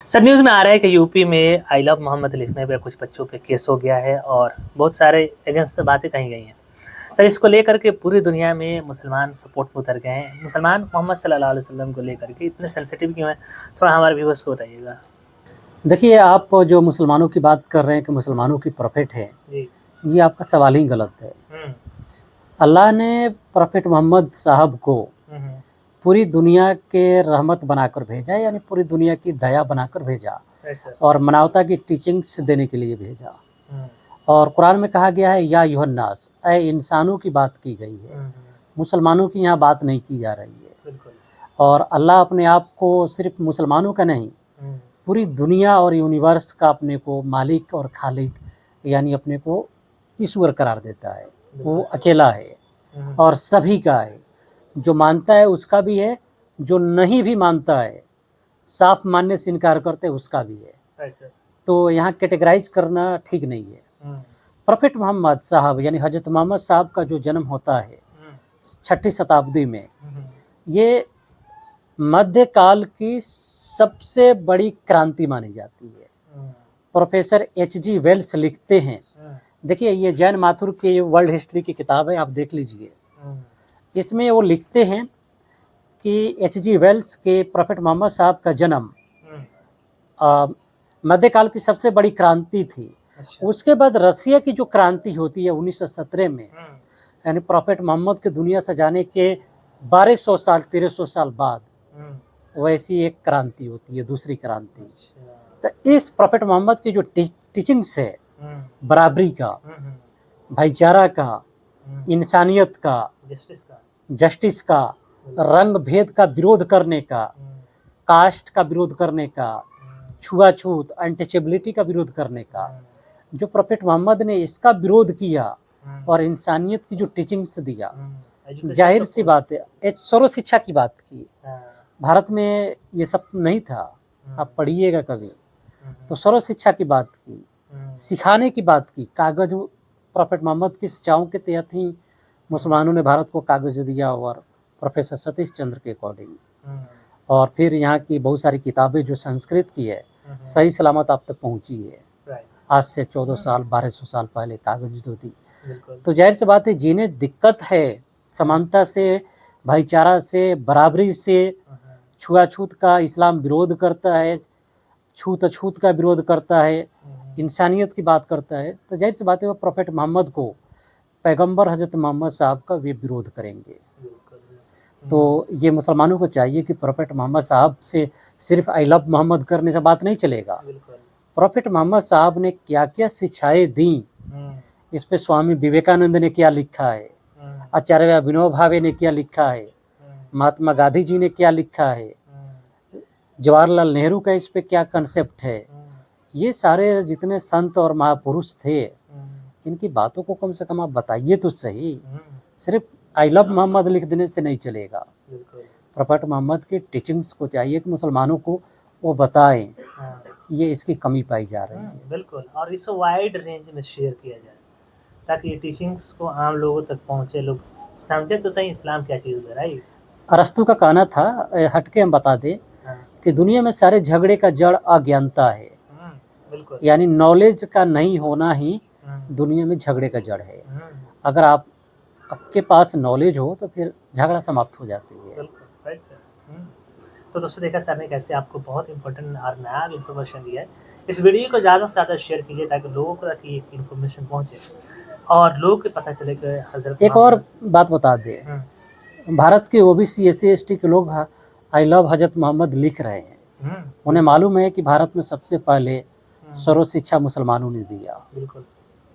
Sir news में आ रहा है कि यूपी में आई लव मोहम्मद लिखने पे कुछ बच्चों पे केस हो गया है और बहुत सारे अगेंस्ट बातें कही गई हैं। सर इसको लेकर के पूरी दुनिया में मुसलमान सपोर्ट में उतर गए हैं। मुसलमान मोहम्मद सल्लल्लाहु अलैहि वसल्लम को लेकर के इतने सेंसिटिव क्यों हैं? थोड़ा हमारे व्यूअर्स को बताइएगा। देखिए, आप जो मुसलमानों की बात कर रहे हैं कि मुसलमानों की प्रॉफिट है, जी। ये आपका सवाल ही गलत है। अल्लाह ने प्रॉफिट मोहम्मद साहब को पूरी दुनिया के रहमत बनाकर भेजा, यानी पूरी दुनिया की दया बनाकर भेजा और मानवता की टीचिंग्स देने के लिए भेजा। और कुरान में कहा गया है या युहन्नास, ऐ इंसानों की बात की गई है, मुसलमानों की यहाँ बात नहीं की जा रही है। और अल्लाह अपने आप को सिर्फ मुसलमानों का नहीं, पूरी दुनिया और यूनिवर्स का अपने को मालिक और खालिक यानी अपने को ईश्वर करार देता है। वो अकेला है और सभी का है, जो मानता है उसका भी है, जो नहीं भी मानता है, साफ मानने से इनकार करते उसका भी है। तो यहाँ कैटेगराइज करना ठीक नहीं है। प्रॉफिट मोहम्मद साहब यानी हजरत मोहम्मद साहब का जो जन्म होता है 6वीं शताब्दी में, ये मध्यकाल की सबसे बड़ी क्रांति मानी जाती है। Professor H.G. वेल्स लिखते हैं, देखिए ये जैन माथुर की वर्ल्ड हिस्ट्री की किताब है, आप देख लीजिए। इसमें वो लिखते हैं कि H.G. वेल्स के प्रॉफिट मोहम्मद साहब का जन्म मध्यकाल की सबसे बड़ी क्रांति थी। उसके बाद रसिया की जो क्रांति होती है 1917 में, यानी प्रॉफिट मोहम्मद के दुनिया से जाने के 1200 साल 1300 साल बाद वैसी एक क्रांति होती है, दूसरी क्रांति। तो इस प्रॉफिट मोहम्मद की जो टीचिंग्स है, बराबरी का, भाईचारा का, इंसानियत का, जस्टिस का, रंग भेद का विरोध करने का, कास्ट का विरोध करने का, छुआछूत अनटचेबिलिटी का विरोध करने का, जो प्रॉफिट मोहम्मद ने इसका विरोध किया और इंसानियत की जो टीचिंग्स दिया, जाहिर सी बात है। एक सर्व शिक्षा की बात की, भारत में ये सब नहीं था, आप पढ़िएगा कभी तो सर्व शिक्षा की बात की, सिखाने की बात की। कागज प्रॉफिट मोहम्मद की शिक्षाओं के तहत ही मुसलमानों ने भारत को कागज दिया और प्रोफेसर सतीश चंद्र के अकॉर्डिंग। और फिर यहाँ की बहुत सारी किताबें जो संस्कृत की है सही सलामत आप तक पहुँची है। आज से 1400 साल 1200 साल पहले कागज जो थी। तो जाहिर सी बात है, जिन्हें दिक्कत है समानता से, भाईचारा से, बराबरी से, छुआछूत का इस्लाम विरोध करता है, छूत अछूत का विरोध करता है, इंसानियत की बात करता है, तो जाहिर सी बात है वो प्रॉफिट मोहम्मद को, पैगंबर हजरत मोहम्मद साहब का वे विरोध करेंगे। तो ये मुसलमानों को चाहिए कि प्रॉफिट मोहम्मद साहब से सिर्फ आई लव मोहम्मद करने से बात नहीं चलेगा। प्रॉफिट मोहम्मद साहब ने क्या क्या शिक्षाएं दी, इस पे स्वामी विवेकानंद ने क्या लिखा है, आचार्य विनोबा भावे ने क्या लिखा है, महात्मा गांधी जी ने क्या लिखा है, जवाहरलाल नेहरू का इस पे क्या कंसेप्ट है, ये सारे जितने संत और महापुरुष थे, इनकी बातों को कम से कम आप बताइए तो सही। सिर्फ आई लव मोहम्मद लिख देने से नहीं चलेगा। प्रॉफिट मोहम्मद की टीचिंग्स को चाहिए कि मुसलमानों को वो बताएं। ये इसकी कमी पाई जा रही है। बिल्कुल, और इसको वाइड रेंज में शेयर किया जाए ताकि ये टीचिंग्स को आम लोगों तक पहुंचे, लोग समझे तो सही इस्लाम क्या चीज़ है। राइट। अरस्तु का कहना था, हटके हम बता दें कि दुनिया में सारे झगड़े का जड़ अज्ञानता है। यानी नॉलेज का नहीं होना ही दुनिया में झगड़े का जड़ है। अगर आपके पास नॉलेज हो तो फिर झगड़ा समाप्त हो जाती है। तो दोस्तों देखा सर ने कैसे आपको बहुत इंपॉर्टेंट और नया इन्फॉर्मेशन दिया है। इस वीडियो को ज़्यादा से ज़्यादा शेयर कीजिए ताकि लोगों को तक ये इन्फॉर्मेशन पहुँचे और लोगों को पता चले कि हजरत। एक और बात बता दें, भारत के OBC SC ST के लोग आई लव हजरत मोहम्मद लिख रहे हैं। उन्हें मालूम है कि भारत में सबसे पहले सर्व शिक्षा मुसलमानों ने दिया।